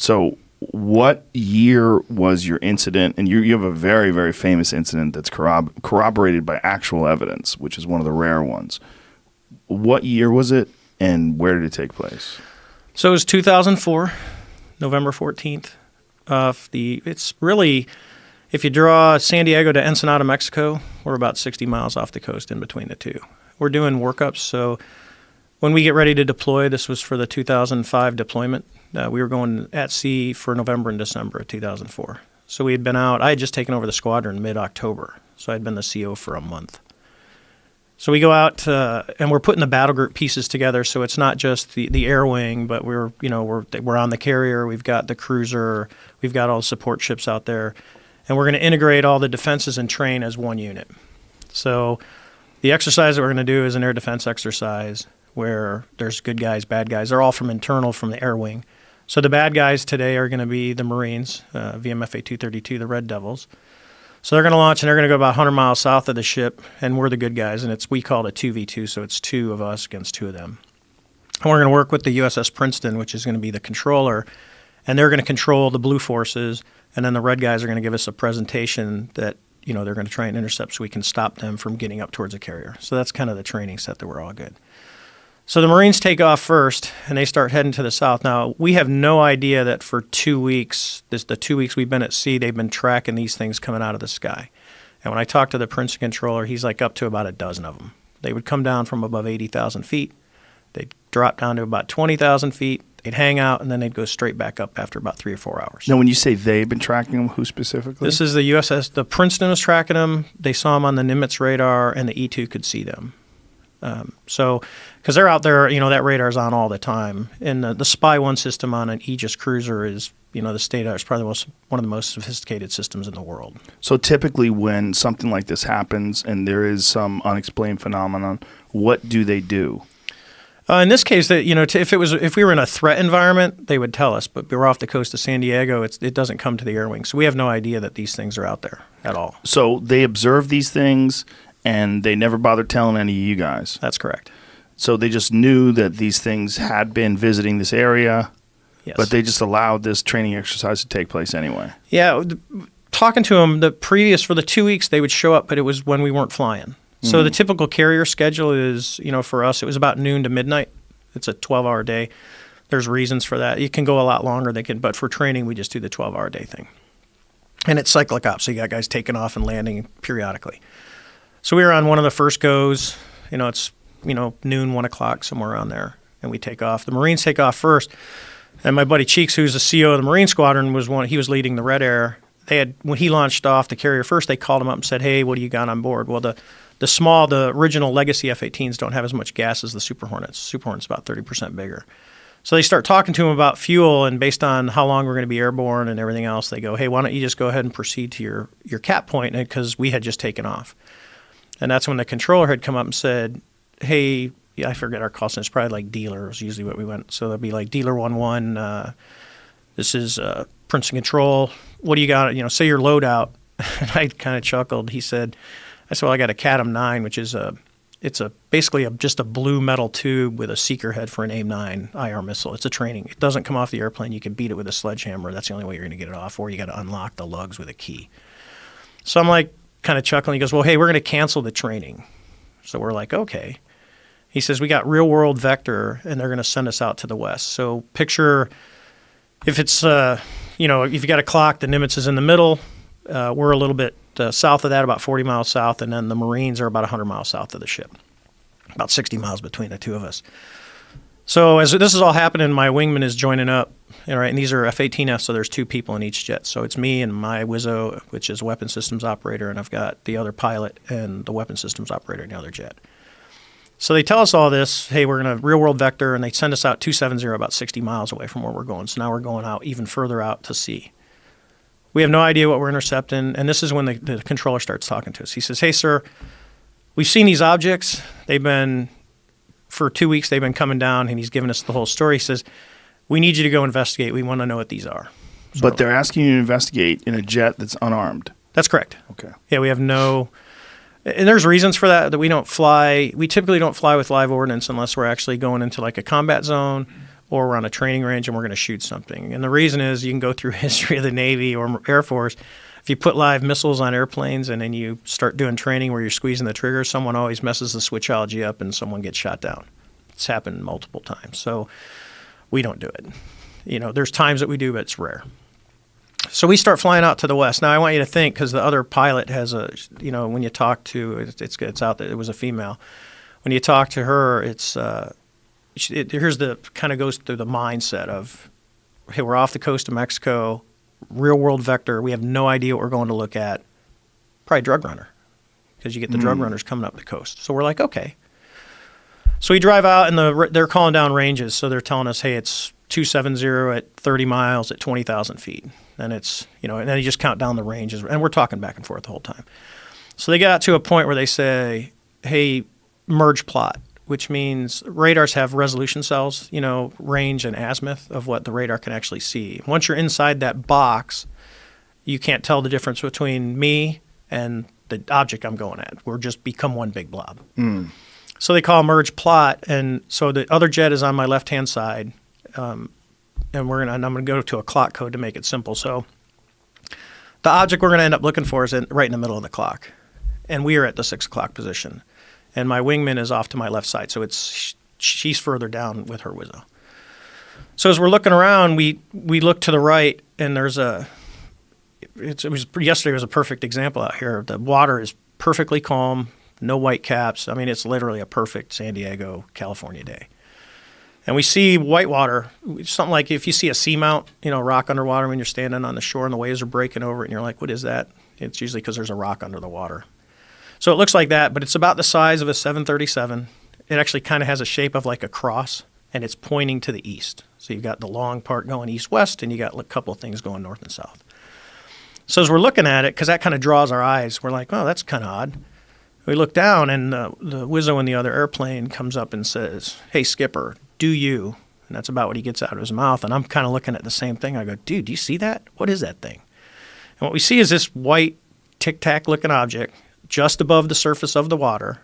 So what year was your incident? And you have a very, very famous incident that's corroborated by actual evidence, which is one of the rare ones. What year was it, and where did it take place? So it was 2004, November 14th. It's really, if you draw San Diego to Ensenada, Mexico, we're about 60 miles off the coast in between the two. We're doing workups, so when we get ready to deploy, this was for the 2005 deployment. We were going at sea for November and December of 2004. So we had been out. I had just taken over the squadron mid-October, so I'd been the CO for a month. So we go out and we're putting the battle group pieces together. So it's not just the air wing, but we're on the carrier. We've got the cruiser. We've got all the support ships out there, and we're going to integrate all the defenses and train as one unit. So the exercise that we're going to do is an air defense exercise where there's good guys, bad guys. They're all from the air wing. So the bad guys today are going to be the Marines, VMFA 232, the Red Devils. So they're going to launch, and they're going to go about 100 miles south of the ship, and we're the good guys, and we call it a 2v2, so it's two of us against two of them. And we're going to work with the USS Princeton, which is going to be the controller, and they're going to control the blue forces, and then the red guys are going to give us a presentation that they're going to try and intercept so we can stop them from getting up towards a carrier. So that's kind of the training set that we're all good. So the Marines take off first, and they start heading to the south. Now, we have no idea that for 2 weeks, the 2 weeks we've been at sea, they've been tracking these things coming out of the sky. And when I talked to the Princeton controller, he's like up to about a dozen of them. They would come down from above 80,000 feet. They'd drop down to about 20,000 feet. They'd hang out, and then they'd go straight back up after about 3 or 4 hours. Now, when you say they've been tracking them, who specifically? This is the USS. The Princeton was tracking them. They saw them on the Nimitz radar, and the E-2 could see them. Because they're out there, that radar's on all the time. And the Spy 1 system on an Aegis cruiser is, the state-of-the-art is probably one of the most sophisticated systems in the world. So typically when something like this happens and there is some unexplained phenomenon, what do they do? In this case, if we were in a threat environment, they would tell us. But we're off the coast of San Diego. It doesn't come to the air wing. So we have no idea that these things are out there at all. So they observe these things, and they never bothered telling any of you guys. That's correct. So they just knew that these things had been visiting this area, yes, but they just allowed this training exercise to take place anyway. Yeah, talking to them, for the 2 weeks, they would show up, but it was when we weren't flying. So the typical carrier schedule is, for us, it was about noon to midnight. It's a 12-hour day. There's reasons for that. It can go a lot longer. But for training, we just do the 12-hour day thing. And it's cyclic ops, so you got guys taking off and landing periodically. So we were on one of the first goes. It's noon, 1 o'clock, somewhere around there, and we take off. The Marines take off first, and my buddy Cheeks, who's the CO of the Marine Squadron, he was leading the Red Air. When he launched off the carrier first, they called him up and said, "Hey, what do you got on board?" Well, the original legacy F-18s don't have as much gas as the Super Hornets. Super Hornet's about 30% bigger. So they start talking to him about fuel, and based on how long we're going to be airborne and everything else, they go, "Hey, why don't you just go ahead and proceed to your cap point?" Because we had just taken off. And that's when the controller had come up and said, "Hey," I forget our call sign. It's probably like dealer is usually what we went. So that'd be like dealer 11. This is Princeton Control. What do you got? Say your loadout. And I kind of chuckled. I said, well, I got a CATM 9, which is basically just a blue metal tube with a seeker head for an AIM-9 IR missile. It's a training. It doesn't come off the airplane. You can beat it with a sledgehammer. That's the only way you're going to get it off, or you got to unlock the lugs with a key. So I'm like, kind of chuckling. He goes, "Well, hey, we're going to cancel the training." So we're like, okay. He says, "We got real world vector, and they're going to send us out to the west." So picture if it's, if you got a clock, the Nimitz is in the middle. We're a little bit south of that, about 40 miles south, and then the Marines are about 100 miles south of the ship, about 60 miles between the two of us. So as this is all happening, my wingman is joining up, and these are F-18Fs, so there's 2 people in each jet. So it's me and my Wizzo, which is weapon systems operator, and I've got the other pilot and the weapon systems operator in the other jet. So they tell us all this, hey, we're going to real world vector, and they send us out 270, about 60 miles away from where we're going. So now we're going out even further out to sea. We have no idea what we're intercepting, and this is when the controller starts talking to us. He says, "Hey, sir, we've seen these objects. For 2 weeks, they've been coming down," and he's giving us the whole story. He says, "We need you to go investigate. We want to know what these are." So, but they're asking you to investigate in a jet that's unarmed. That's correct. Okay. Yeah, we have no... And there's reasons for that we don't fly. We typically don't fly with live ordnance unless we're actually going into like a combat zone or we're on a training range and we're going to shoot something. And the reason is you can go through history of the Navy or Air Force. If you put live missiles on airplanes and then you start doing training where you're squeezing the trigger, someone always messes the switchology up and someone gets shot down. It's happened multiple times. So we don't do it. There's times that we do, but it's rare. So we start flying out to the west. Now I want you to think, because the other pilot has when you talk to, it's out there, it was a female. When you talk to her, here's the kind of goes through the mindset of, hey, we're off the coast of Mexico, real world vector. We have no idea what we're going to look at. Probably drug runner, because you get the drug runners coming up the coast. So we're like, okay. So we drive out, and they're calling down ranges. So they're telling us, hey, it's 270 at 30 miles at 20,000 feet. And it's, and then you just count down the ranges. And we're talking back and forth the whole time. So they got to a point where they say, hey, merge plot, which means radars have resolution cells, range and azimuth of what the radar can actually see. Once you're inside that box, you can't tell the difference between me and the object I'm going at. We're just become one big blob. So they call merge plot, and so the other jet is on my left-hand side, and I'm going to go to a clock code to make it simple. So the object we're going to end up looking for is right in the middle of the clock, and we are at the 6 o'clock position. And my wingman is off to my left side, so she's further down with her Wizzo. So as we're looking around, we look to the right, and yesterday was a perfect example out here. The water is perfectly calm, no white caps. I mean, it's literally a perfect San Diego, California day. And we see whitewater, something like if you see a seamount, rock underwater when you're standing on the shore and the waves are breaking over it, and you're like, what is that? It's usually because there's a rock under the water. So it looks like that, but it's about the size of a 737. It actually kind of has a shape of like a cross, and it's pointing to the east. So you've got the long part going east-west, and you got a couple of things going north and south. So as we're looking at it, because that kind of draws our eyes, we're like, oh, that's kind of odd. We look down, and the Wizzo in the other airplane comes up and says, hey, skipper, do you? And that's about what he gets out of his mouth. And I'm kind of looking at the same thing. I go, dude, do you see that? What is that thing? And what we see is this white Tic Tac looking object just above the surface of the water,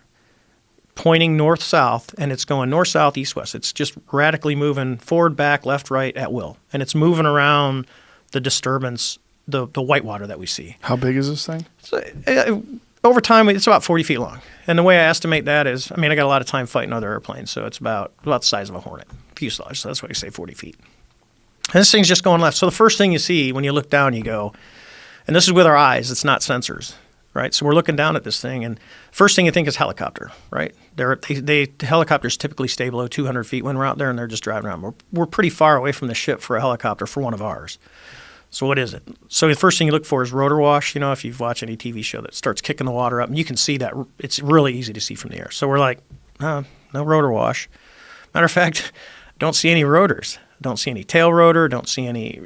pointing north-south, and it's going north-south, east-west. It's just radically moving forward, back, left, right at will. And it's moving around the disturbance, the whitewater that we see. How big is this thing? So, over time, it's about 40 feet long. And the way I estimate that is, I got a lot of time fighting other airplanes, so it's about the size of a Hornet fuselage. So that's why I say 40 feet. And this thing's just going left. So the first thing you see when you look down, you go, and this is with our eyes, it's not sensors. Right, so we're looking down at this thing, and first thing you think is helicopter, right? Helicopters typically stay below 200 feet when we're out there, and they're just driving around. We're pretty far away from the ship for a helicopter for one of ours. So what is it? So the first thing you look for is rotor wash. If you've watched any TV show that starts kicking the water up, and you can see that it's really easy to see from the air. So we're like, no rotor wash. Matter of fact, don't see any rotors. Don't see any tail rotor. Don't see any,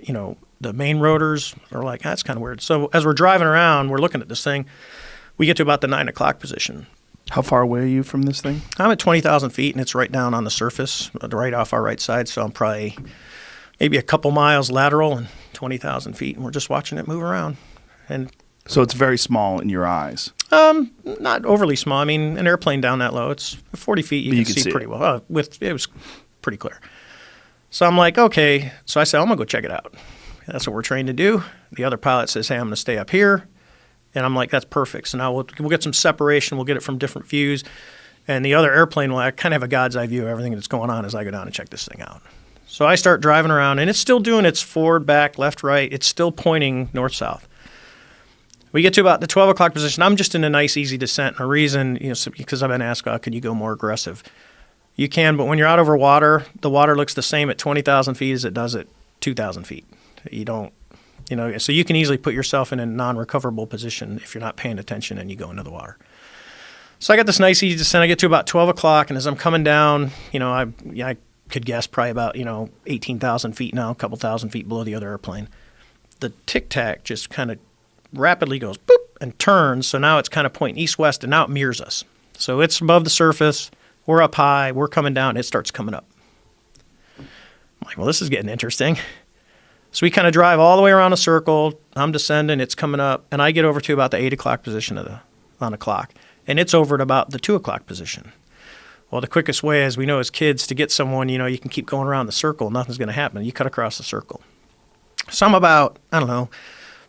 the main rotors are like, that's kind of weird. So as we're driving around, we're looking at this thing. We get to about the 9 o'clock position. How far away are you from this thing? I'm at 20,000 feet, and it's right down on the surface, right off our right side. So I'm probably maybe a couple miles lateral and 20,000 feet, and we're just watching it move around. And so it's very small in your eyes. Not overly small. An airplane down that low, it's 40 feet. You can see pretty well. It was pretty clear. So I'm like, okay. So I said, I'm gonna go check it out. That's what we're trained to do. The other pilot says, hey, I'm going to stay up here. And I'm like, that's perfect. So now we'll get some separation. We'll get it from different views. And the other airplane will kind of have a God's eye view of everything that's going on as I go down and check this thing out. So I start driving around, and it's still doing its forward, back, left, right. It's still pointing north-south. We get to about the 12 o'clock position. I'm just in a nice, easy descent. And a reason, because I've been asked, could you go more aggressive? You can, but when you're out over water, the water looks the same at 20,000 feet as it does at 2,000 feet. You don't, so you can easily put yourself in a non-recoverable position if you're not paying attention and you go into the water. So I got this nice easy descent. I get to about 12 o'clock, and as I'm coming down, I could guess probably about, 18,000 feet now, a couple thousand feet below the other airplane. The Tic Tac just kind of rapidly goes boop and turns, so now it's kind of pointing east-west, and now it mirrors us. So it's above the surface, we're up high, we're coming down, it starts coming up. I'm like, well, this is getting interesting. So we kind of drive all the way around a circle. I'm descending, it's coming up, and I get over to about the 8 o'clock position on the clock, and it's over at about the 2 o'clock position. Well, the quickest way, as we know as kids, to get someone, you can keep going around the circle. Nothing's going to happen. You cut across the circle. So I'm about, I don't know,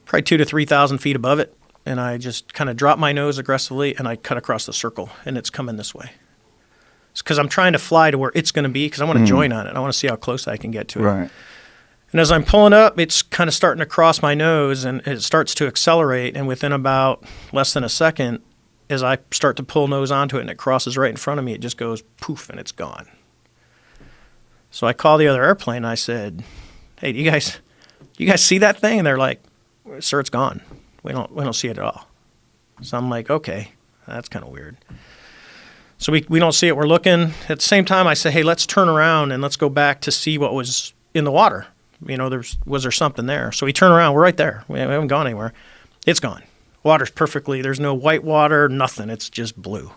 probably 2,000 to 3,000 feet above it. And I just kind of drop my nose aggressively and I cut across the circle. And it's coming this way. It's because I'm trying to fly to where it's going to be because I want to join on it. I want to see how close I can get to it. Right. And as I'm pulling up, it's kind of starting to cross my nose and it starts to accelerate. And within about less than a second, as I start to pull nose onto it and it crosses right in front of me, it just goes poof and it's gone. So I call the other airplane and I said, "Hey, do you guys see that thing?" And they're like, "Sir, it's gone. We don't see it at all." So I'm like, "Okay, that's kind of weird." So we don't see it. We're looking. At the same time, I say, "Hey, let's turn around and let's go back to see what was in the water. Was there something there?" So we turn around. We're right there. We haven't gone anywhere. It's gone. Water's perfectly. There's no white water, nothing. It's just blue.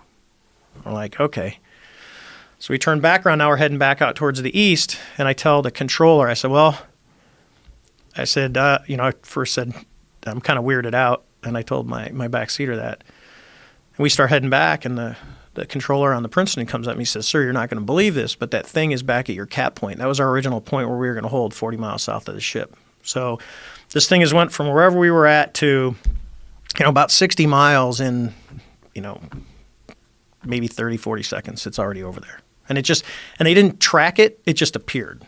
We're like, okay. So we turn back around. Now we're heading back out towards the east. And I tell the controller, I said, I first said, I'm kind of weirded out. And I told my backseater that. And we start heading back. And the controller on the Princeton comes up and he says, "Sir, you're not going to believe this, but that thing is back at your cap point. That was our original point where we were going to hold 40 miles south of the ship." So this thing has went from wherever we were at to about 60 miles in, maybe 30, 40 seconds. It's already over there. And and they didn't track it. It just appeared.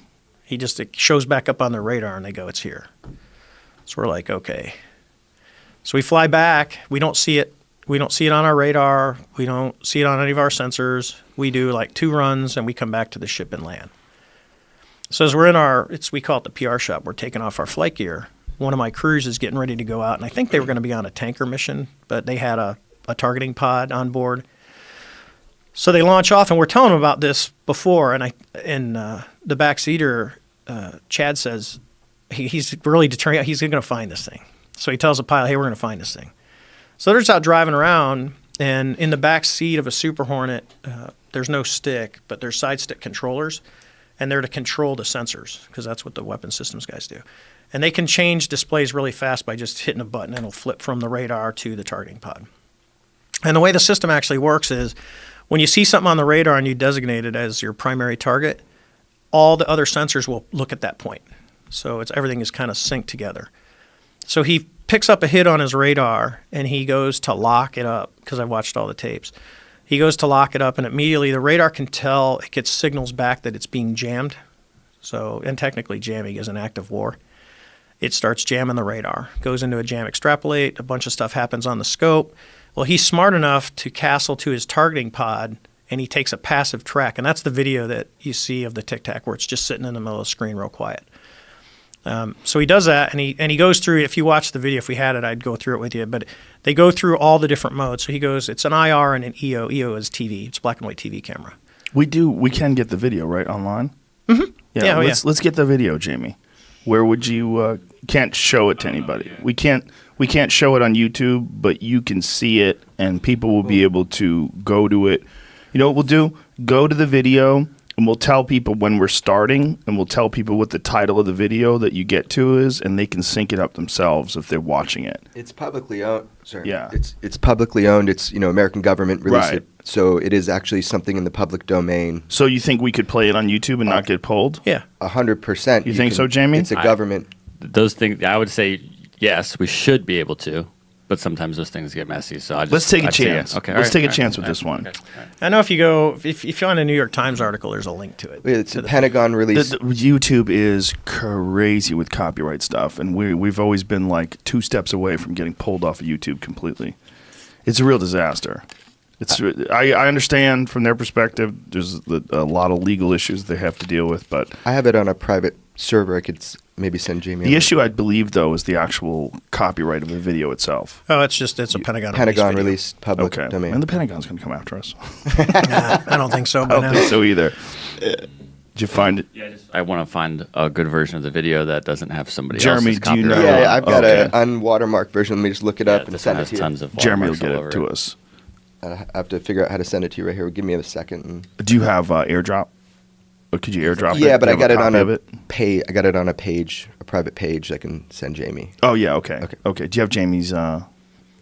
It shows back up on their radar and they go, "It's here." So we're like, okay. So we fly back. We don't see it. We don't see it on our radar. We don't see it on any of our sensors. We do like 2 runs and we come back to the ship and land. So as we're in we call it the PR shop. We're taking off our flight gear. One of my crews is getting ready to go out, and I think they were going to be on a tanker mission, but they had a targeting pod on board. So they launch off, and we're telling them about this before, and the backseater, Chad, says he's really determined. He's going to find this thing. So he tells the pilot, "Hey, we're going to find this thing." So they're just out driving around, and in the back seat of a Super Hornet, there's no stick, but there's side stick controllers, and they're to control the sensors because that's what the weapon systems guys do. And they can change displays really fast by just hitting a button and it'll flip from the radar to the targeting pod. And the way the system actually works is when you see something on the radar and you designate it as your primary target, all the other sensors will look at that point. So everything is kind of synced together. So he picks up a hit on his radar and he goes to lock it up because I've watched all the tapes. He goes to lock it up and immediately the radar can tell, it gets signals back that it's being jammed. So, and technically jamming is an act of war. It starts jamming the radar, goes into a jam extrapolate, a bunch of stuff happens on the scope. Well, he's smart enough to castle to his targeting pod, and he takes a passive track, and that's the video that you see of the Tic Tac where it's just sitting in the middle of the screen real quiet. So he does that, and he goes through, if you watch the video, if we had it, I'd go through it with you, but they go through all the different modes. So he goes, it's an IR and an EO. EO is TV. It's black and white TV camera. We can get the video, right, online? Mm-hmm. Yeah, let's get the video, Jamie. Where would you can't show it to anybody. We can't show it on YouTube, but you can see it and people will be able to go to it. You know what we'll do? Go to the video and we'll tell people when we're starting and we'll tell people what the title of the video that you get to is and they can sync it up themselves if they're watching it. It's publicly owned. Sorry. Yeah. It's publicly owned. It's, American government released Right. it. So it is actually something in the public domain. So you think we could play it on YouTube and not get pulled? Yeah. 100%. You think so, Jamie? It's a government. Those things, I would say, yes, we should be able to, but sometimes those things get messy. So Let's take a I'd say chance. yes. Okay, Let's all take a right, chance all with this one. okay, all right. I know if you find a New York Times article, there's a link to it. It's a Pentagon release. YouTube is crazy with copyright stuff, and we've always been like 2 steps away from getting pulled off of YouTube completely. It's a real disaster. I understand from their perspective. There's a lot of legal issues they have to deal with, but I have it on a private server. I could maybe send Jamie. the issue I believe though is the actual copyright of the video itself. Oh, it's a Pentagon Pentagon release released public Okay, domain. and the Pentagon's going to come after us. video. I don't think so. I But don't no. think so either. Did you find it? Yeah, I want to find a good version of the video that doesn't have somebody Jeremy, else's do you know- copyright. Yeah, I've got Okay. an unwatermarked version. Let me just look it Yeah, up and this send one it has to you. tons of Jeremy will watermarks get all it over to us. I have to figure out how to send it to you right here. Give me a second. Do you have AirDrop? Or could you AirDrop it? Yeah, but Do I you got have it on copy of a page. I got it on a page, a private page. I can send Jamie. Oh yeah, okay. Okay. Okay. Do you have Jamie's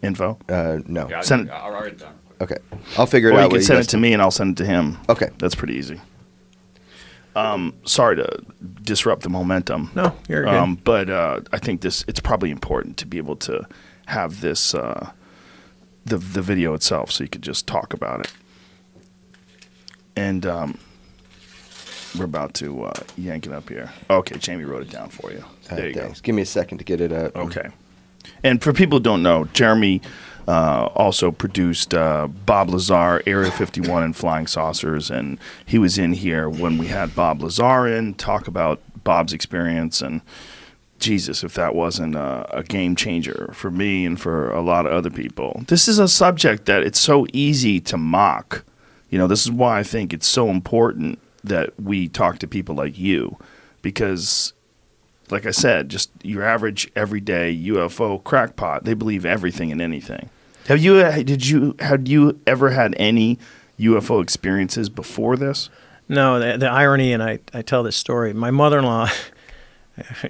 info? No. Yeah, Send it. I'll write it down. Okay. I'll figure it Or out. you can what send guys it to me and I'll send it to him. Okay. That's pretty easy. Sorry to disrupt the momentum. No, you're good. But I think it's probably important to be able to have this the video itself, so you could just talk about it. And we're about to yank it up here. Okay, Jamie wrote it down for you. There you Thanks. Give me a second to get it up. go. Okay. And for people who don't know, Jeremy also produced Bob Lazar, Area 51 and Flying Saucers, and he was in here when we had Bob Lazar in, talk about Bob's experience, and Jesus, if that wasn't a game changer for me and for a lot of other people. This is a subject that it's so easy to mock. You know, this is why I think it's so important that we talk to people like you, because like I said, just your average everyday UFO crackpot, they believe everything and anything. Had you ever had any UFO experiences before this? No, the irony, and I tell this story. My mother-in-law,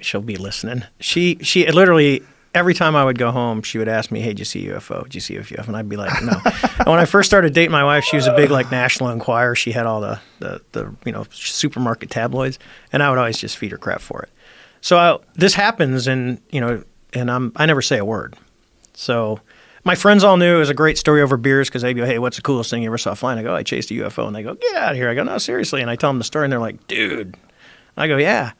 she'll be listening. She literally, every time I would go home, she would ask me, "Hey, did you see a UFO? Did you see a UFO?" And I'd be like, "No." And when I first started dating my wife, she was a big National Enquirer. She had all the supermarket tabloids, and I would always just feed her crap for it. So this happens, and I never say a word. So my friends all knew it was a great story over beers because they'd go, "Hey, what's the coolest thing you ever saw flying?" I go, "I chased a UFO," and they go, "Get out of here!" I go, "No, seriously," and I tell them the story, and they're like, "Dude," I go, "Yeah."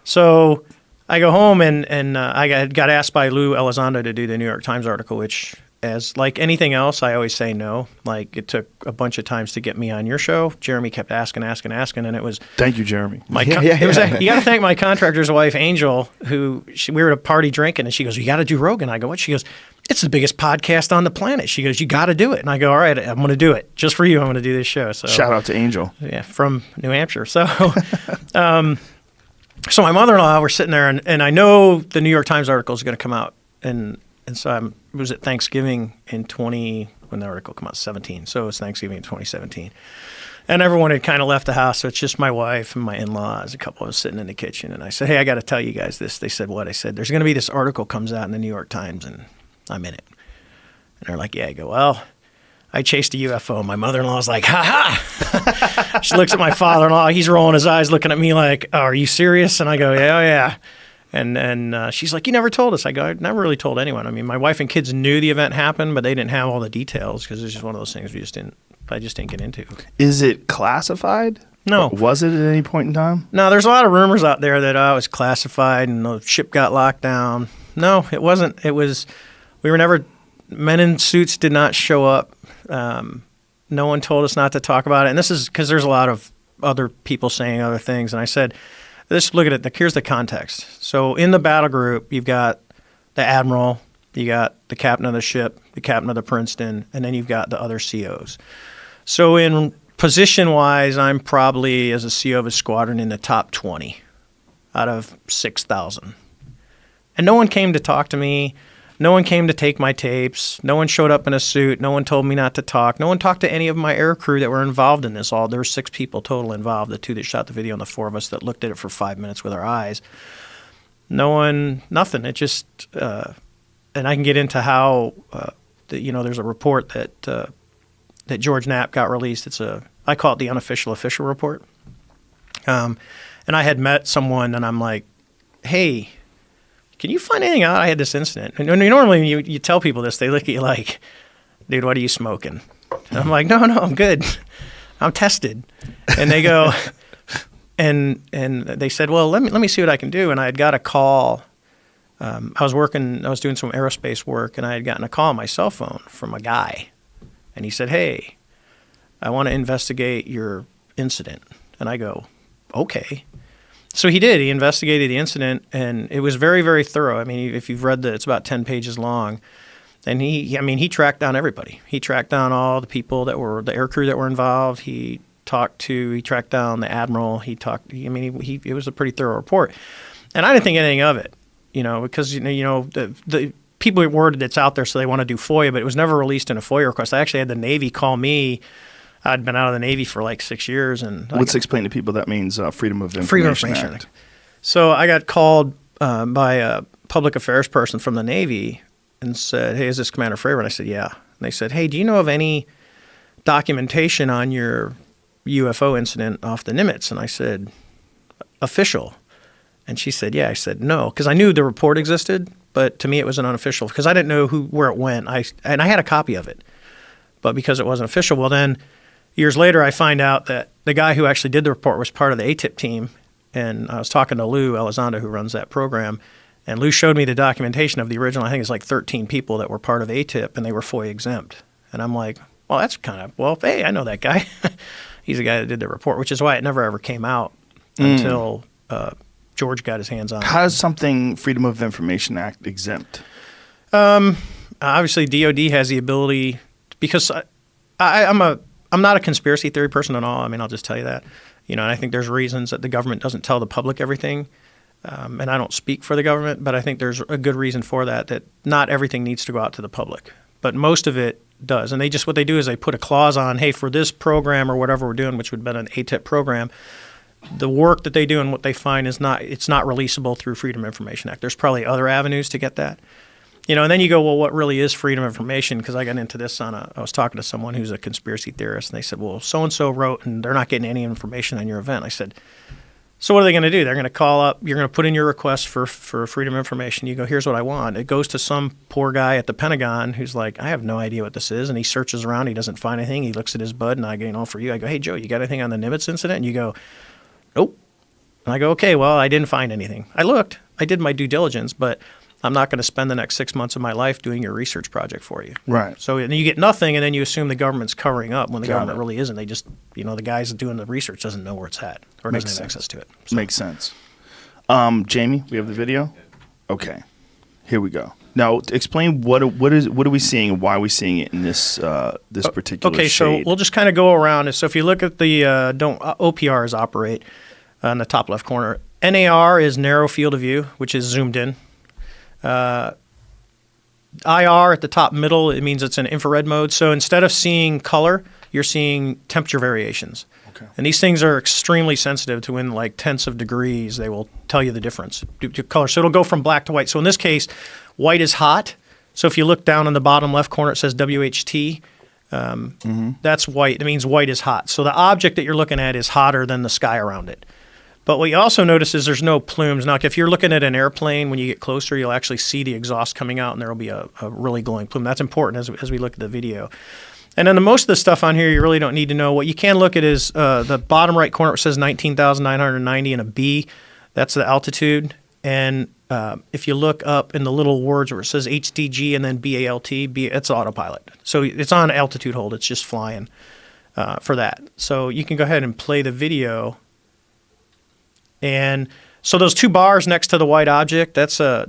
So I go home, and I got asked by Lou Elizondo to do the New York Times article, which, as like anything else, I always say no. Like, it took a bunch of times to get me on your show. Jeremy kept asking, and it was... Thank you, Jeremy. You got to thank my contractor's wife, Angel, who we were at a party drinking, and she goes, "You got to do Rogan." I go, "What?" She goes, "It's the biggest podcast on the planet." She goes, "You got to do it." And I go, "All right, I'm going to do it. Just for you, I'm going to do this show." So Shout out to Angel. Yeah, from New Hampshire. So... So my mother-in-law, we're sitting there, and I know the New York Times article is going to come out, and so it was at Thanksgiving in when the article came out, 17. So it was Thanksgiving in 2017, and everyone had kind of left the house, so it's just my wife and my in-laws. A couple of us sitting in the kitchen, and I said, "Hey, I got to tell you guys this." They said, "What?" I said, "There's going to be this article comes out in the New York Times, and I'm in it." And they're like, "Yeah." I go, "Well, I chased a UFO." My mother-in-law's like, "Ha ha." She looks at my father-in-law. He's rolling his eyes, looking at me like, "Oh, are you serious?" And I go, "Yeah, oh, yeah." And she's like, "You never told us." I go, "I never really told anyone." I mean, my wife and kids knew the event happened, but they didn't have all the details because it's just one of those things I just didn't get into. Is it classified? No. Was it at any point in time? No, there's a lot of rumors out there that it was classified and the ship got locked down. No, it wasn't. It was, we were never, men in suits did not show up. No one told us not to talk about it. And this is because there's a lot of other people saying other things. And I said, look at it. Here's the context. So in the battle group, you've got the admiral, you got the captain of the ship, the captain of the Princeton, and then you've got the other COs. So in position-wise, I'm probably, as a CO of a squadron, in the top 20 out of 6,000. And no one came to talk to me. No one came to take my tapes. No one showed up in a suit. No one told me not to talk. No one talked to any of my air crew that were involved in this. There were 6 people total involved, the 2 that shot the video and the 4 of us that looked at it for 5 minutes with our eyes. No one, nothing. It just, and I can get into how, there's a report that George Knapp got released. I call it the unofficial official report. And I had met someone, and I'm like, "Hey, can you find anything out? I had this incident." And normally you tell people this, they look at you like, "Dude, what are you smoking?" And I'm like, no, I'm good. I'm tested. And they go, and they said, "Well, let me see what I can do." And I had got a call. I was doing some aerospace work, and I had gotten a call on my cell phone from a guy. And he said, "Hey, I want to investigate your incident." And I go, "Okay." So he did. He investigated the incident, and it was very, very thorough. I mean, if you've read it's about 10 pages long. And he tracked down everybody. He tracked down all the people that were the air crew that were involved. He tracked down the admiral. It was a pretty thorough report. And I didn't think anything of it, because the people worded it's out there, so they want to do FOIA, but it was never released in a FOIA request. I actually had the Navy call me. I'd been out of the Navy for like 6 years. And let's explain to people that means Freedom of Information Act. So I got called by a public affairs person from the Navy and said, "Hey, is this Commander Fravor?" And I said, "Yeah." And they said, "Hey, do you know of any documentation on your UFO incident off the Nimitz? And I said, official. And she said, yeah. I said, no, because I knew the report existed, but to me it was an unofficial because I didn't know where it went. And I had a copy of it, but because it wasn't official, well then years later I find out that the guy who actually did the report was part of the ATIP team. And I was talking to Lou Elizondo, who runs that program, and Lou showed me the documentation of the original. I think it's like 13 people that were part of ATIP, and they were FOIA exempt. And I'm like, well, that's kind of, well, hey, I know that guy. He's the guy that did the report, which is why it never ever came out until George got his hands on it. How is something Freedom of Information Act exempt? Obviously, DOD has the ability, because I'm not a conspiracy theory person at all. I mean, I'll just tell you that. And I think there's reasons that the government doesn't tell the public everything. And I don't speak for the government, but I think there's a good reason for that not everything needs to go out to the public. But most of it does. And what they do is they put a clause on, hey, for this program or whatever we're doing, which would have been an ATIP program, the work that they do and what they find it's not releasable through Freedom of Information Act. There's probably other avenues to get that. And then you go, well, what really is freedom of information? Because I got into this I was talking to someone who's a conspiracy theorist, and they said, well, so-and-so wrote, and they're not getting any information on your event. I said, so what are they going to do? They're going to call up, you're going to put in your request for freedom of information. You go, here's what I want. It goes to some poor guy at the Pentagon who's like, I have no idea what this is. And he searches around. He doesn't find anything. He looks at his bud, and I go, for you. I go, hey, Joe, you got anything on the Nimitz incident? And you go, nope. And I go, okay, well, I didn't find anything. I looked. I did my due diligence, but I'm not going to spend the next 6 months of my life doing your research project for you. Right. So and you get nothing, and then you assume the government's covering up when the government really isn't. They just, the guys doing the research doesn't know where it's at or doesn't have access to it. So. Makes sense. Jamie, we have the video? Okay. Here we go. Now, explain what are we seeing and why are we seeing it in this particular Okay, shade? so we'll just kind of go around. So if you look at the OPRs operate in the top left corner. NAR is narrow field of view, which is zoomed in. IR at the top middle, it means it's in infrared mode. So instead of seeing color, you're seeing temperature variations. Okay. And these things are extremely sensitive to in like tenths of degrees. They will tell you the difference due to color. So it'll go from black to white. So in this case, white is hot. So if you look down in the bottom left corner, it says WHT. That's white. It means white is hot. So the object that you're looking at is hotter than the sky around it. But what you also notice is there's no plumes. Now, if you're looking at an airplane, when you get closer, you'll actually see the exhaust coming out, and there will be a really glowing plume. That's important as we look at the video. And then most of the stuff on here you really don't need to know. What you can look at is the bottom right corner. It says 19,990 and a B. That's the altitude. And if you look up in the little words where it says HDG and then BALT, it's autopilot. So it's on altitude hold. It's just flying for that. So you can go ahead and play the video. And so those two bars next to the white object, that's a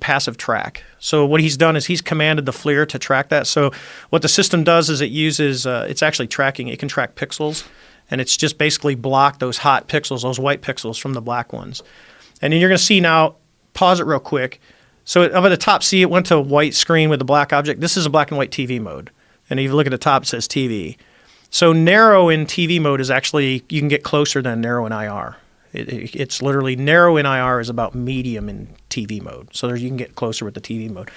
passive track. So what he's done is he's commanded the FLIR to track that. So what the system does is it uses, it's actually tracking, it can track pixels, and it's just basically block those hot pixels, those white pixels from the black ones. And then you're going to see now, pause it real quick. So up at the top, see it went to a white screen with the black object. This is a black and white TV mode. And if you look at the top, it says TV. So narrow in TV mode is actually, you can get closer than narrow in IR. It's literally narrow in IR is about medium in TV mode. So you can get closer with the TV mode.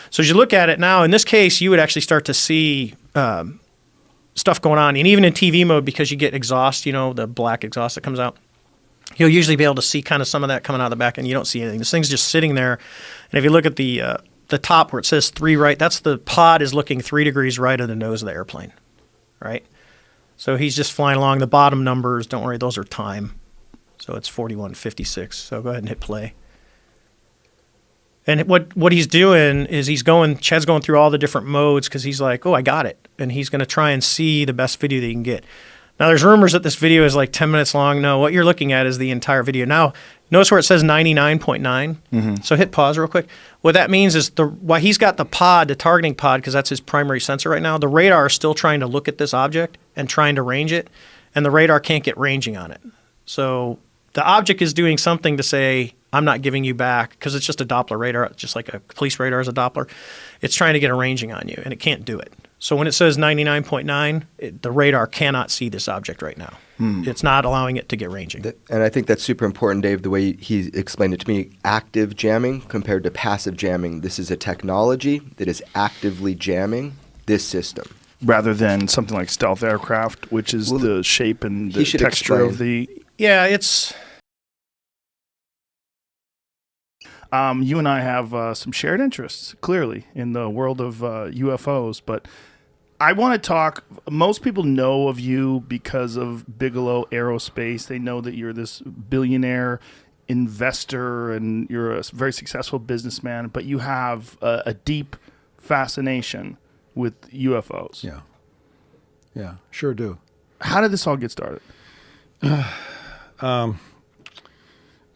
So as you look at it now, in this case, you would actually start to see stuff going on. And even in TV mode, because you get exhaust, the black exhaust that comes out, you'll usually be able to see kind of some of that coming out of the back, and you don't see anything. This thing's just sitting there. And if you look at the top where it says 3 right, that's the pod is looking 3 degrees right of the nose of the airplane, right? So he's just flying along. The bottom numbers, don't worry, those are time. So it's 41:56. So go ahead and hit play. And what he's doing is Chad's going through all the different modes because he's like, oh, I got it. And he's going to try and see the best video that he can get. Now, there's rumors that this video is like 10 minutes long. No, what you're looking at is the entire video. Now, notice where it says 99.9. So hit pause real quick. What that means is why he's got the targeting pod, because that's his primary sensor right now. The radar is still trying to look at this object and trying to range it, and the radar can't get ranging on it. So the object is doing something to say, I'm not giving you back, because it's just a Doppler radar, just like a police radar is a Doppler. It's trying to get a ranging on you, and it can't do it. So when it says 99.9, the radar cannot see this object right now. It's not allowing it to get ranging. And I think that's super important, Dave, the way he explained it to me. Active jamming compared to passive jamming. This is a technology that is actively jamming this system. rather than something like stealth aircraft, which is the shape and the should texture of explain. the. Yeah, it's You and I have some shared interests, clearly, in the world of UFOs. But I want to talk. Most people know of you because of Bigelow Aerospace. They know that you're this billionaire investor and you're a very successful businessman. But you have a deep fascination with UFOs. Yeah, sure do. How did this all get started?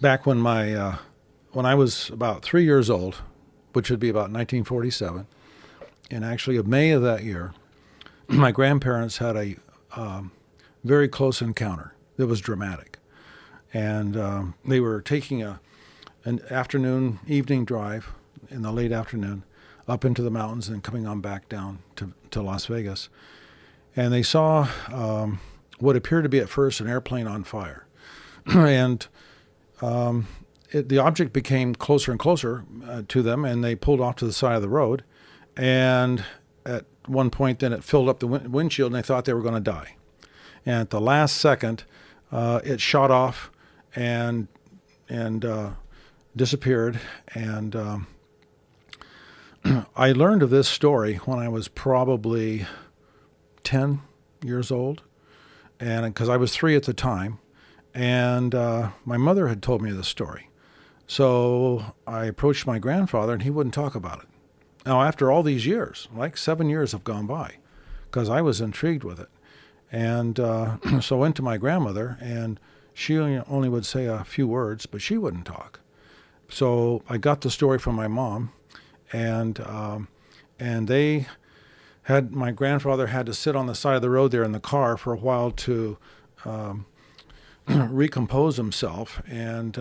Back when when I was about 3 years old, which would be about 1947, and actually of May of that year, my grandparents had a very close encounter that was dramatic. And they were taking an evening drive in the late afternoon up into the mountains and coming on back down to Las Vegas. And they saw what appeared to be at first an airplane on fire. And the object became closer and closer to them, and they pulled off to the side of the road. And at one point, then it filled up the windshield, and they thought they were going to die. And at the last second, it shot off and disappeared. And I learned of this story when I was probably 10 years old, and because I was 3 at the time, and my mother had told me this story. So I approached my grandfather, and he wouldn't talk about it. Now, after all these years, like 7 years have gone by, because I was intrigued with it. And so I went to my grandmother, and she only would say a few words, but she wouldn't talk. So I got the story from my mom, and my grandfather had to sit on the side of the road there in the car for a while to recompose himself, and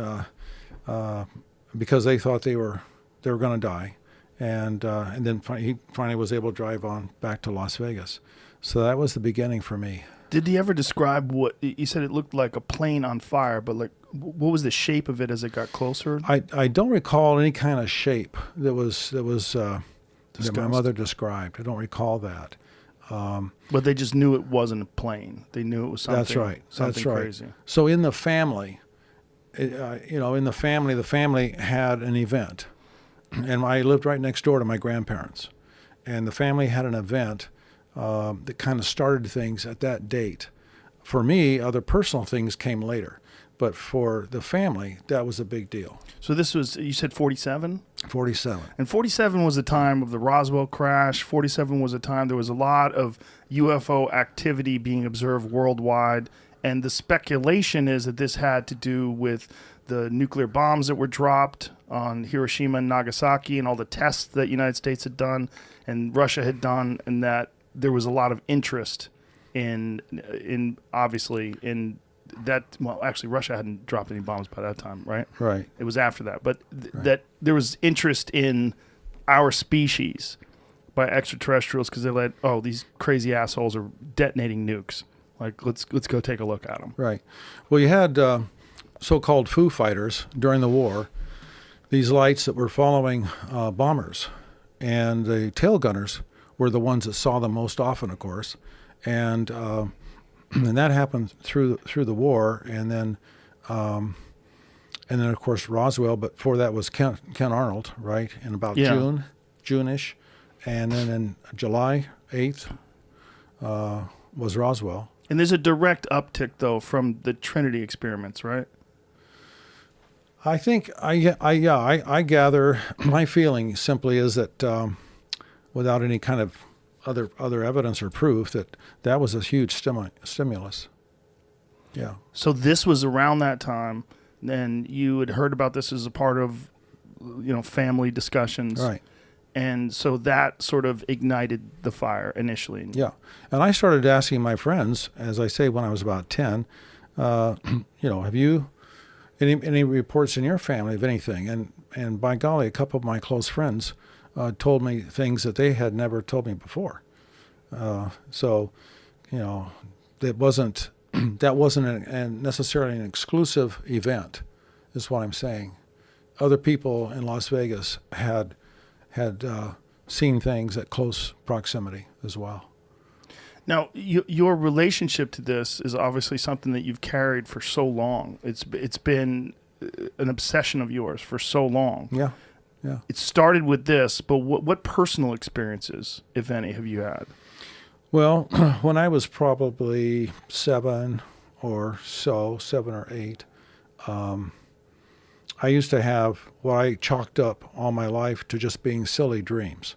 because they thought they were going to die, and then he finally was able to drive on back to Las Vegas. So that was the beginning for me. Did he ever describe what you said? It looked like a plane on fire, but like, what was the shape of it as it got closer? I don't recall any kind of shape that my mother described. I don't recall that. But they just knew it wasn't a plane. They knew it was something. That's right. Something That's right. crazy. So in the family, the family had an event, and I lived right next door to my grandparents, and the family had an event that kind of started things at that date. For me, other personal things came later, but for the family, that was a big deal. So this was, you said 47? 47. And 47 was the time of the Roswell crash. 47 was a time there was a lot of UFO activity being observed worldwide. And the speculation is that this had to do with the nuclear bombs that were dropped on Hiroshima and Nagasaki and all the tests that the United States had done and Russia had done, and that there was a lot of interest in that. Well, actually, Russia hadn't dropped any bombs by that time, right? Right. It was after that. But that there was interest in our species by extraterrestrials because they're like, these crazy assholes are detonating nukes. Like, let's go take a look at them. Right. Well, you had so-called Foo Fighters during the war, these lights that were following bombers, and the tail gunners were the ones that saw them most often, of course, and that happened through the war, and then of course Roswell. But before that was Ken Arnold, right? In about June-ish, and then in July 8th was Roswell. And there's a direct uptick though from the Trinity experiments, right? I think I gather my feeling simply is that without any kind of other evidence or proof that was a huge stimulus. Yeah. So this was around that time, and you had heard about this as a part of, family discussions, Right. And so that sort of ignited the fire initially. Yeah, and I started asking my friends, as I say, when I was about 10, have you any reports in your family of anything? And by golly, a couple of my close friends told me things that they had never told me before. So, that wasn't necessarily an exclusive event, is what I'm saying. Other people in Las Vegas had seen things at close proximity as well. Now, your relationship to this is obviously something that you've carried for so long. It's been an obsession of yours for so long. Yeah, yeah. It started with this, but what personal experiences, if any, have you had? Well, when I was probably 7 or 8, I used to have what I chalked up all my life to just being silly dreams.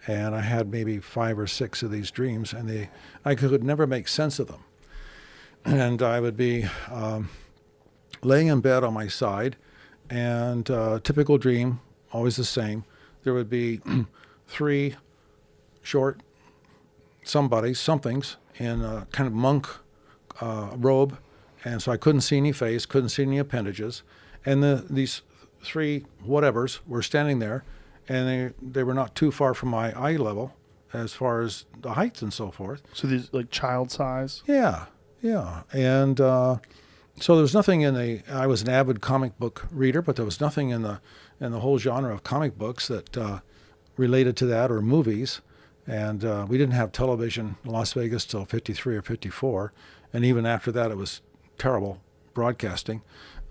And I had maybe 5 or 6 of these dreams, and I could never make sense of them. And I would be laying in bed on my side, and typical dream, always the same. There would be 3 short somethings in a kind of monk robe, and so I couldn't see any face, couldn't see any appendages, and these 3 whatevers were standing there, and they were not too far from my eye level as far as the heights and so forth. So these like child size? Yeah, and so there was nothing I was an avid comic book reader, but there was nothing in the whole genre of comic books that related to that, or movies. And we didn't have television in Las Vegas till 53 or 54. And even after that, it was terrible broadcasting,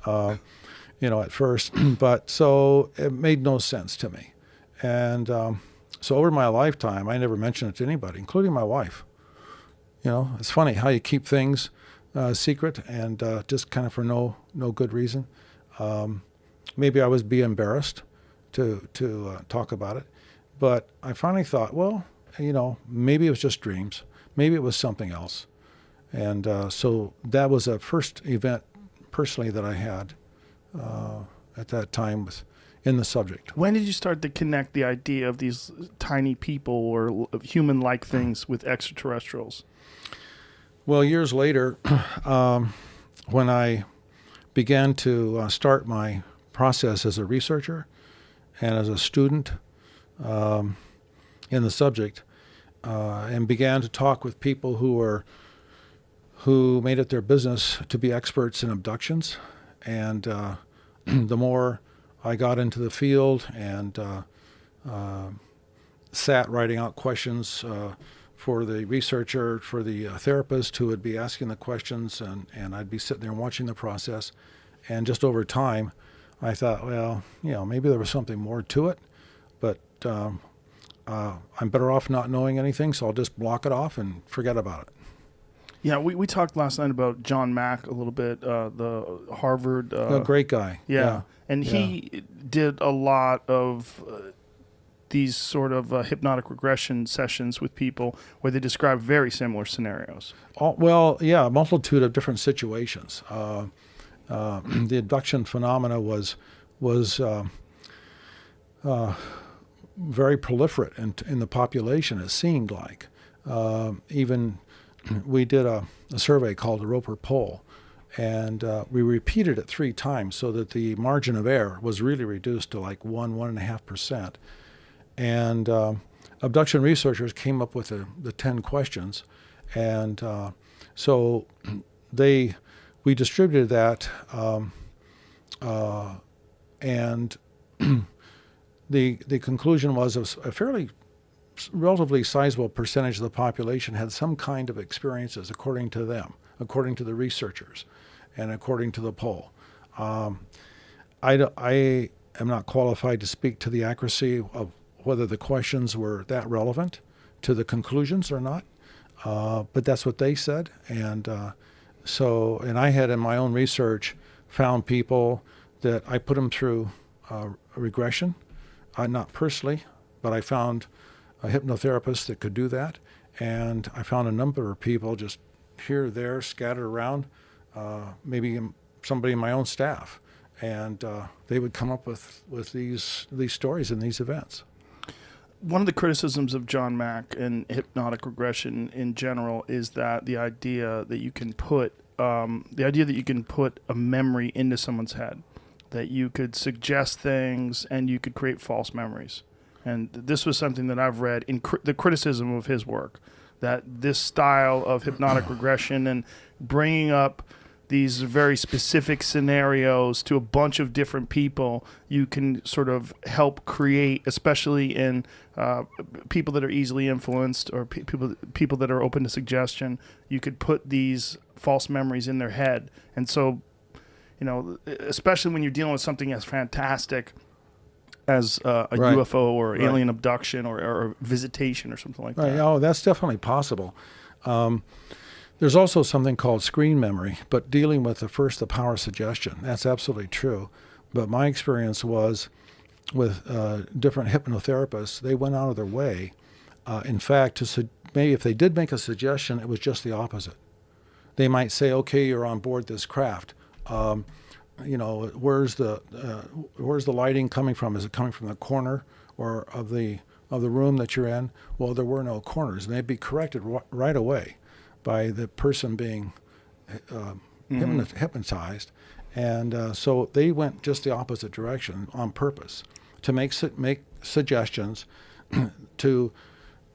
at first. But so it made no sense to me. And so over my lifetime, I never mentioned it to anybody, including my wife. It's funny how you keep things secret and just kind of for no good reason. Maybe I would be embarrassed to talk about it. But I finally thought, well, maybe it was just dreams. Maybe it was something else. And so that was a first event personally that I had at that time in the subject. When did you start to connect the idea of these tiny people or human-like things with extraterrestrials? Well, years later, when I began to start my process as a researcher and as a student in the subject, and began to talk with people who made it their business to be experts in abductions. And the more I got into the field and sat writing out questions for the researcher, for the therapist who would be asking the questions, and I'd be sitting there watching the process. And just over time, I thought, well, maybe there was something more to it, but I'm better off not knowing anything, so I'll just block it off and forget about it. Yeah, we talked last night about John Mack a little bit, the Harvard. A great guy. Yeah. And he did a lot of these sort of hypnotic regression sessions with people where they describe very similar scenarios. A multitude of different situations. The abduction phenomena was very proliferate in the population, it seemed like. Even we did a survey called the Roper Poll, and we repeated it 3 times so that the margin of error was really reduced to like 1.5%. And abduction researchers came up with the 10 questions, and so we distributed that, and the conclusion was a fairly relatively sizable percentage of the population had some kind of experiences, according to them, according to the researchers, and according to the poll. I am not qualified to speak to the accuracy of whether the questions were that relevant to the conclusions or not, but that's what they said. And and I had in my own research found people that I put them through a regression, not personally, but I found a hypnotherapist that could do that, and I found a number of people just here, there, scattered around, maybe somebody in my own staff, and they would come up with these stories and these events. One of the criticisms of John Mack and hypnotic regression in general is that the idea that you can put a memory into someone's head, that you could suggest things and you could create false memories. And this was something that I've read in the criticism of his work, that this style of hypnotic regression and bringing up these very specific scenarios to a bunch of different people, you can sort of help create, especially in people that are easily influenced or people that are open to suggestion. You could put these false memories in their head. And so, you know, especially when you're dealing with something as fantastic as a Right. UFO or Right. alien abduction or visitation or something like Right. that. Oh, that's definitely possible. There's also something called screen memory, but dealing with the power of suggestion. That's absolutely true. But my experience was with different hypnotherapists, they went out of their way. In fact, maybe if they did make a suggestion, it was just the opposite. They might say, "Okay, you're on board this craft. You know, where's the lighting coming from? Is it coming from the corner or of the room that you're in?" Well, there were no corners, and they'd be corrected right away by the person being hypnotized. And so they went just the opposite direction on purpose to make suggestions to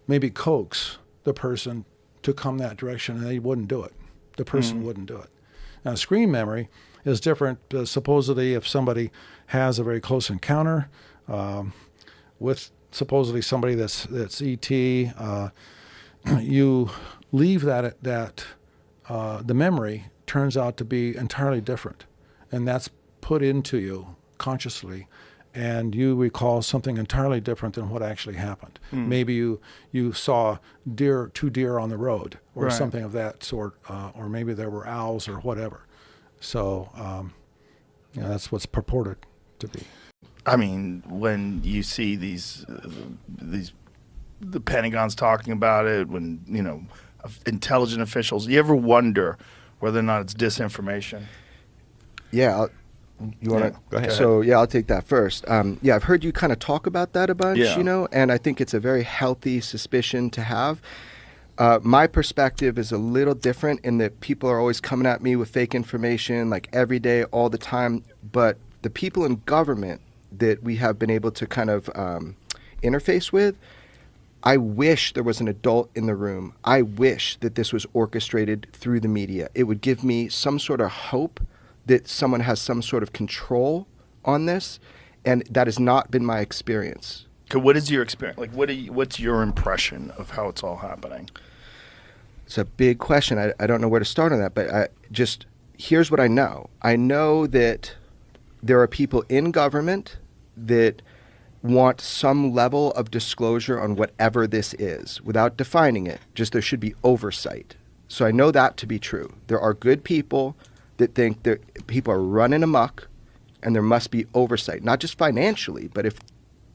maybe coax the person to come that direction, and they wouldn't do it. The person wouldn't do it. Now, screen memory is different. Supposedly, if somebody has a very close encounter with supposedly somebody that's ET, you leave that the memory turns out to be entirely different, and that's put into you consciously, and you recall something entirely different than what actually happened. Maybe you saw two deer on the road, or Right. something of that sort, or maybe there were owls or whatever. So that's what's purported to be. I mean, when you see these the Pentagon's talking about it, when, you know, intelligent officials, you ever wonder whether or not it's disinformation? Yeah. You want to Go ahead. So yeah, I'll take that first. I've heard you kind of talk about that a bunch, Yeah. you know, and I think it's a very healthy suspicion to have. My perspective is a little different in that people are always coming at me with fake information, like every day, all the time. But the people in government that we have been able to kind of interface with, I wish there was an adult in the room. I wish that this was orchestrated through the media. It would give me some sort of hope that someone has some sort of control on this, and that has not been my experience. Okay, what is your experience? Like, what's your impression of how it's all happening? It's a big question. I don't know where to start on that, but here's what I know. I know that there are people in government that want some level of disclosure on whatever this is without defining it. Just there should be oversight. So I know that to be true. There are good people that think that people are running amok and there must be oversight, not just financially, but if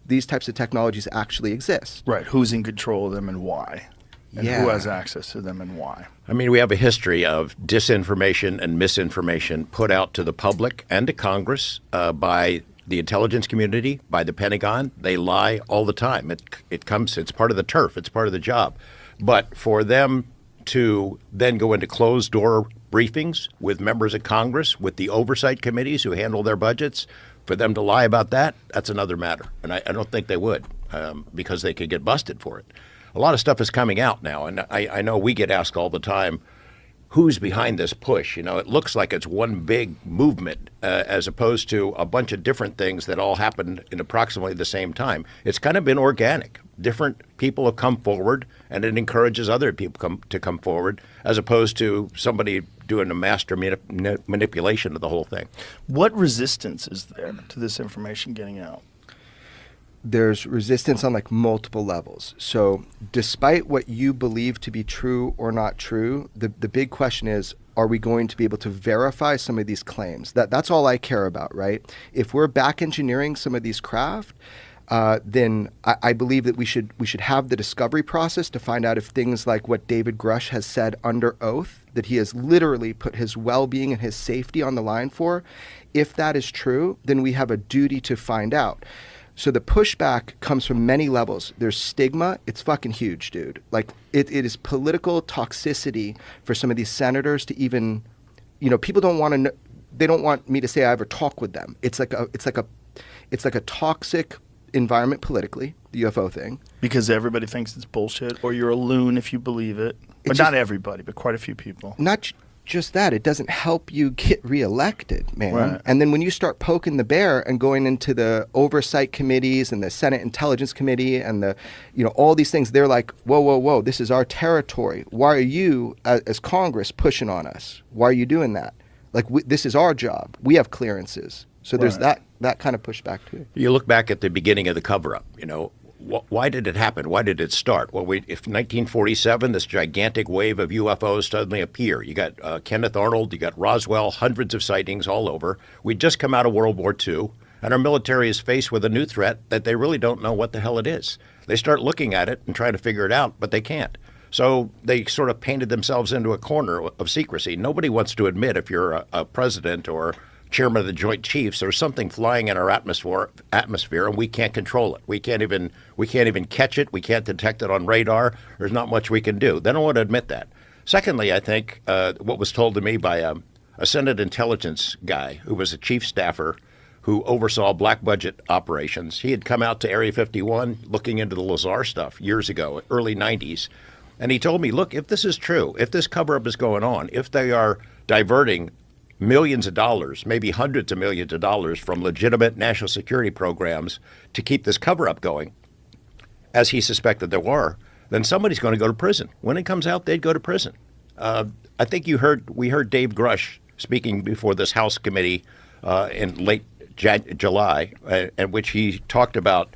these types of technologies actually exist. Right, who's in control of them and why? And Yeah. who has access to them and why? I mean, we have a history of disinformation and misinformation put out to the public and to Congress by the intelligence community, by the Pentagon. They lie all the time. It's part of the turf. It's part of the job. But for them to then go into closed door briefings with members of Congress, with the oversight committees who handle their budgets, for them to lie about that, that's another matter. And I don't think they would because they could get busted for it. A lot of stuff is coming out now, and I know we get asked all the time, who's behind this push? You know, it looks like it's one big movement as opposed to a bunch of different things that all happened in approximately the same time. It's kind of been organic. Different people have come forward, and it encourages other people to come forward, as opposed to somebody doing a master manipulation of the whole thing. What resistance is there to this information getting out? There's resistance on like multiple levels. So despite what you believe to be true or not true, the big question is, are we going to be able to verify some of these claims? That's all I care about, right? If we're back engineering some of these craft, then I believe that we should have the discovery process to find out if things like what David Grush has said under oath, that he has literally put his well-being and his safety on the line for, if that is true, then we have a duty to find out. So the pushback comes from many levels. There's stigma. It's fucking huge, dude. Like it is political toxicity for some of these senators to even, you know, people don't want to know, they don't want me to say I ever talk with them. It's like a toxic environment politically, the UFO thing. Because everybody thinks it's bullshit, or you're a loon if you believe it. But It's not just- everybody, but quite a few people. just that, it doesn't help you get reelected, man. Right. And then when you start poking the bear and going into the oversight committees and the Senate Intelligence Committee and the, all these things, they're like, whoa, this is our territory. Why are you, as Congress, pushing on us? Why are you doing that? Like, this is our job. We have clearances. So there's that kind of pushback too. You look back at the beginning of the cover-up, why did it happen? Why did it start? Well, if 1947, this gigantic wave of UFOs suddenly appear. You got Kenneth Arnold, you got Roswell, hundreds of sightings all over. We'd just come out of World War II, and our military is faced with a new threat that they really don't know what the hell it is. They start looking at it and try to figure it out, but they can't. So they sort of painted themselves into a corner of secrecy. Nobody wants to admit, if you're a president or chairman of the Joint Chiefs, there's something flying in our atmosphere, and we can't control it. We can't even catch it. We can't detect it on radar. There's not much we can do. They don't want to admit that. Secondly, I think what was told to me by a Senate intelligence guy who was a chief staffer who oversaw black budget operations. He had come out to Area 51 looking into the Lazar stuff years ago, early 90s. And he told me, look, if this is true, if this cover-up is going on, if they are diverting millions of dollars, maybe hundreds of millions of dollars from legitimate national security programs to keep this cover-up going, as he suspected there were, then somebody's going to go to prison. When it comes out, they'd go to prison. I think we heard Dave Grush speaking before this House committee in late July, in which he talked about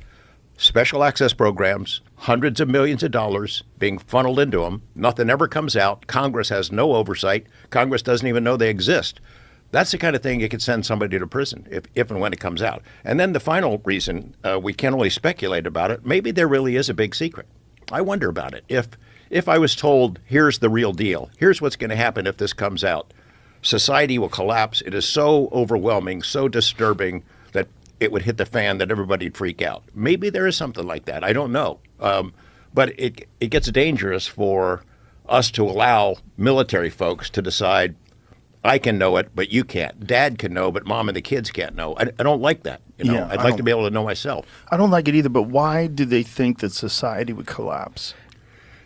special access programs, hundreds of millions of dollars being funneled into them. Nothing ever comes out. Congress has no oversight. Congress doesn't even know they exist. That's the kind of thing you could send somebody to prison if and when it comes out. And then the final reason, we can only speculate about it, maybe there really is a big secret. I wonder about it. If I was told, here's the real deal, here's what's going to happen if this comes out, society will collapse. It is so overwhelming, so disturbing that it would hit the fan, that everybody'd freak out. Maybe there is something like that. I don't know. But it gets dangerous for us to allow military folks to decide, I can know it, but you can't. Dad can know, but mom and the kids can't know. I don't like that. Yeah, I'd like to be able to know myself. I don't like it either, but why do they think that society would collapse?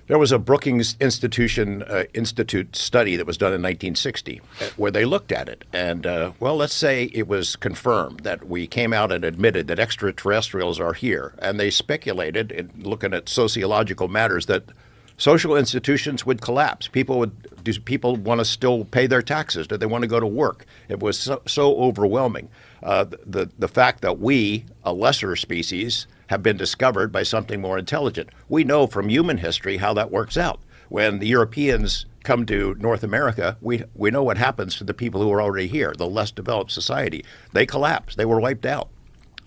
There was a Brookings Institute study that was done in 1960 where they looked at it. And, let's say it was confirmed that we came out and admitted that extraterrestrials are here. And they speculated, in looking at sociological matters, that social institutions would collapse. Do people want to still pay their taxes? Do they want to go to work? It was so overwhelming. The fact that we, a lesser species, have been discovered by something more intelligent. We know from human history how that works out. When the Europeans come to North America, we know what happens to the people who are already here, the less developed society. They collapse. They were wiped out.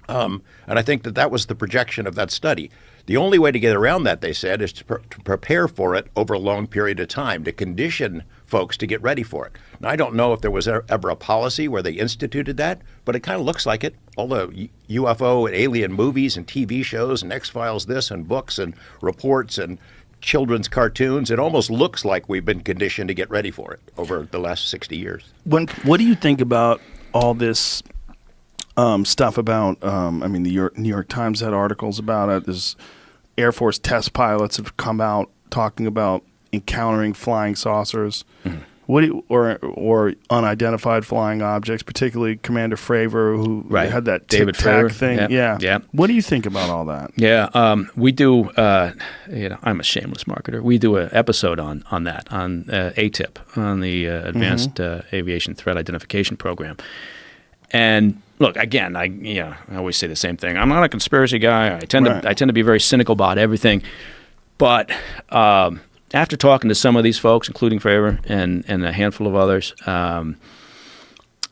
And I think that was the projection of that study. The only way to get around that, they said, is to prepare for it over a long period of time, to condition folks to get ready for it. Now, I don't know if there was ever a policy where they instituted that, but it kind of looks like it. All the UFO and alien movies and TV shows and X-Files this and books and reports and children's cartoons, it almost looks like we've been conditioned to get ready for it over the last 60 years. What do you think about all this stuff about, the New York Times had articles about it. There's Air Force test pilots have come out talking about encountering flying saucers. Mm-hmm. Or unidentified flying objects, particularly Commander Fravor, who had that Tic Tac thing. Yeah. What do you think about all that? Yeah, we do. I'm a shameless marketer. We do an episode on that, on ATIP, on the Advanced Aviation Threat Identification Program. And look, again, I always say the same thing. I'm not a conspiracy guy. I tend to be very cynical about everything, but. After talking to some of these folks, including Fravor and a handful of others,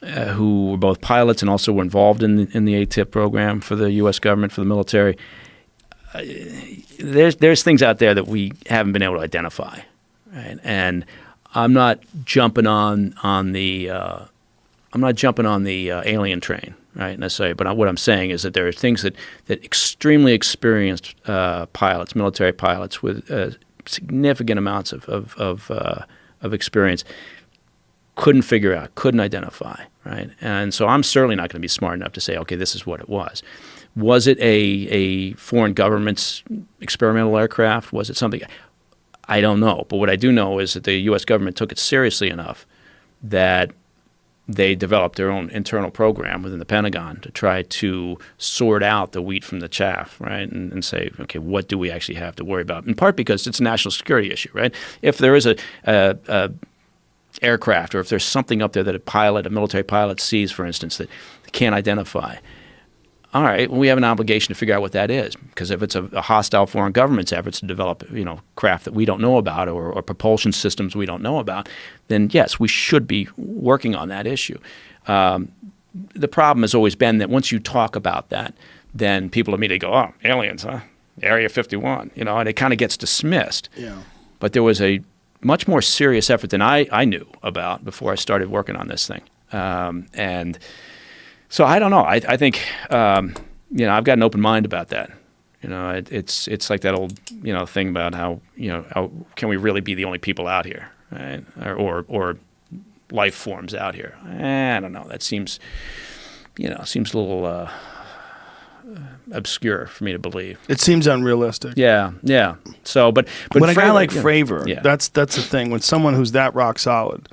who were both pilots and also were involved in the ATIP program for the U.S. government, for the military, there's things out there that we haven't been able to identify, right? And I'm not jumping on the alien train, right? Necessarily, but what I'm saying is that there are things that extremely experienced pilots, military pilots with significant amounts of experience couldn't figure out, couldn't identify, right? And so I'm certainly not going to be smart enough to say, okay, this is what it was. Was it a foreign government's experimental aircraft? Was it something? I don't know. But what I do know is that the U.S. government took it seriously enough that they developed their own internal program within the Pentagon to try to sort out the wheat from the chaff, right? And say, okay, what do we actually have to worry about? In part because it's a national security issue, right? If there is a aircraft, or if there's something up there that a military pilot sees, for instance, that they can't identify, all right, well, we have an obligation to figure out what that is, because if it's a hostile foreign government's efforts to develop, craft that we don't know about, or propulsion systems we don't know about, then yes, we should be working on that issue. The problem has always been that once you talk about that, then people immediately go, oh, aliens, huh? Area 51, and it kind of gets dismissed. Yeah. But there was a much more serious effort than I knew about before I started working on this thing. And so I don't know. I think I've got an open mind about that. It's like that old thing about how can we really be the only people out here, right? Or life forms out here. I don't know. That seems a little obscure for me to believe. It seems unrealistic. Yeah. So, but when a guy Fravor, like Fravor, yeah. that's the thing. When someone who's that rock solid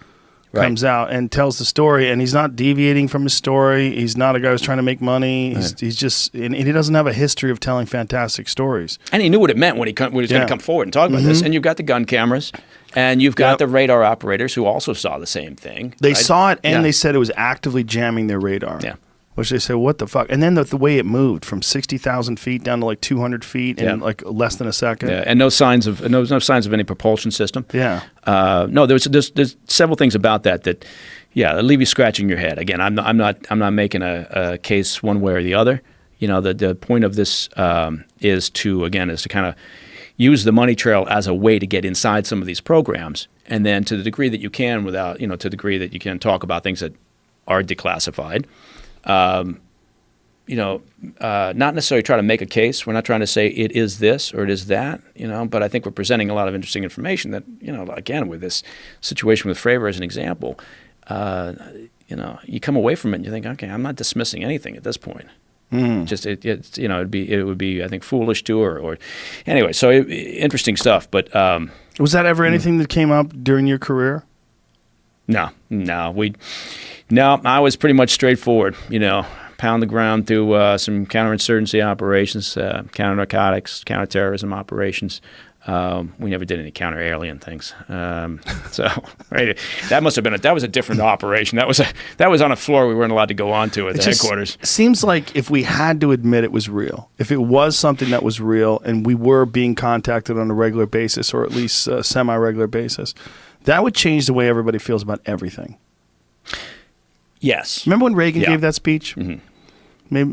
comes out and tells the story, and he's not deviating from his story, he's not a guy who's trying to make money. He's just, and he doesn't have a history of telling fantastic stories. And he knew what it meant when he was going to come forward and talk about this. And you've got the gun cameras, and you've got the radar operators who also saw the same thing. They saw it, and they said it was actively jamming their radar. Yeah. Which they say, what the fuck? And then the way it moved from 60,000 feet down to like 200 feet in like less than a second. Yeah, and no signs of any propulsion system. Yeah. No, there's several things about that leave you scratching your head. Again, I'm not making a case one way or the other. The point of this is to kind of use the money trail as a way to get inside some of these programs, and then to the degree that you can, to the degree that you can talk about things that are declassified. Not necessarily try to make a case. We're not trying to say it is this or it is that, but I think we're presenting a lot of interesting information that, again, with this situation with Fravor as an example, you come away from it and you think, okay, I'm not dismissing anything at this point. Just it would be I think foolish to or anyway. So interesting stuff. But was that ever anything that came up during your career? No, I was pretty much straightforward. Pound the ground through some counterinsurgency operations, counter-narcotics, counter-terrorism operations. We never did any counter-alien things. So right, that was a different operation. That was on a floor we weren't allowed to go onto at the headquarters. Seems like if we had to admit it was real, if it was something that was real, and we were being contacted on a regular basis, or at least a semi-regular basis, that would change the way everybody feels about everything. Yes. Remember when Reagan gave that speech? Mm-hmm. I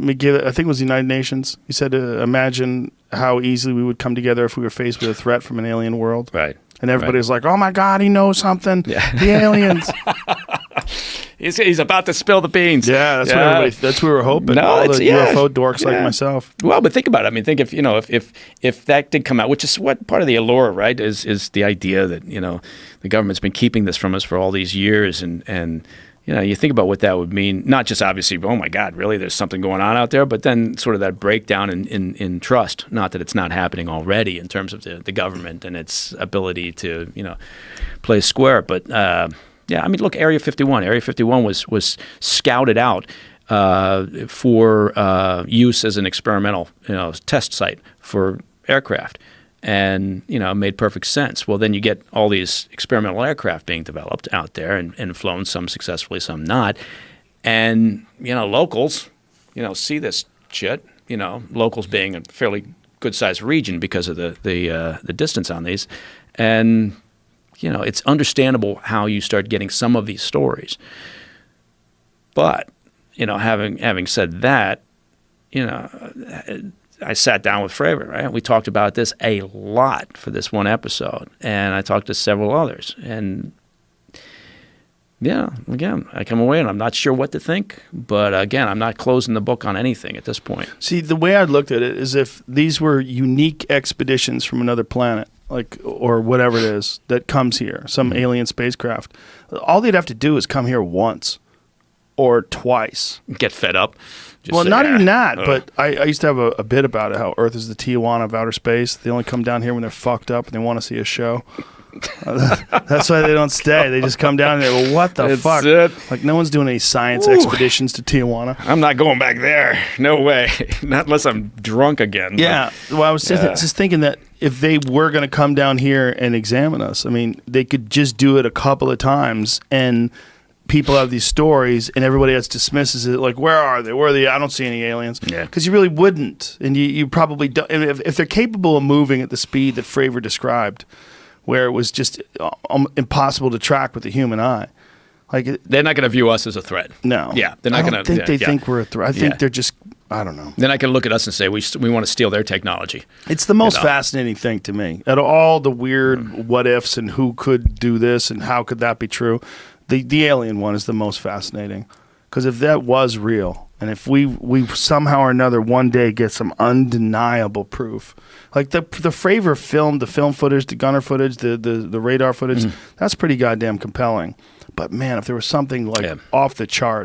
think it was the United Nations. He said, imagine how easily we would come together if we were faced with a threat from an alien world. Right. And everybody was like, oh my God, he knows something. Yeah. The aliens. He's about to spill the beans. Yeah, that's what we were hoping. All the UFO dorks like myself. Well, but think about it. I mean, think if that did come out, which is what part of the allure, right, is the idea that, the government's been keeping this from us for all these years, and you think about what that would mean, not just obviously, oh my God, really, there's something going on out there, but then sort of that breakdown in trust, not that it's not happening already in terms of the government and its ability to, play square. But, look, Area 51. Area 51 was scouted out for use as an experimental, test site for aircraft. And, made perfect sense. Well, then you get all these experimental aircraft being developed out there and flown, some successfully, some not. And, locals, see this shit, locals being a fairly good-sized region because of the distance on these. And, it's understandable how you start getting some of these stories. But, having said that, I sat down with Fravor, right? We talked about this a lot for this one episode, and I talked to several others. And again, I come away and I'm not sure what to think, but again, I'm not closing the book on anything at this point. See, the way I looked at it is if these were unique expeditions from another planet, or whatever it is that comes here, some alien spacecraft, all they'd have to do is come here once or twice. Get fed up. Not even that, but I used to have a bit about it, how Earth is the Tijuana of outer space. They only come down here when they're fucked up and they want to see a show. That's why they don't stay. They just come down and they go, what the That's fuck? it. Like, no one's doing any science expeditions to Tijuana. I'm not going back there. No way. Not unless I'm drunk again. Yeah. Well, I was just thinking that if they were going to come down here and examine us, I mean, they could just do it a couple of times and people have these stories and everybody else dismisses it. Like, where are they? Where are they? I don't see any aliens. Yeah. Because you really wouldn't. And you probably don't. And if they're capable of moving at the speed that Fravor described, where it was just impossible to track with the human eye. Like, They're not going to view us as a threat. no. Yeah. They're not I going don't to. think they think we're a threat. I think they're just, I don't know. They're not going to look at us and say, we want to steal their technology. It's the most know. fascinating thing to me. Out of all the weird what ifs and who could do this and how could that be true, the alien one is the most fascinating. Because if that was real, and if we somehow or another one day get some undeniable proof, like the Fravor film, the film footage, the gunner footage, the radar footage, that's pretty goddamn compelling. But man, if there was something like off the charts,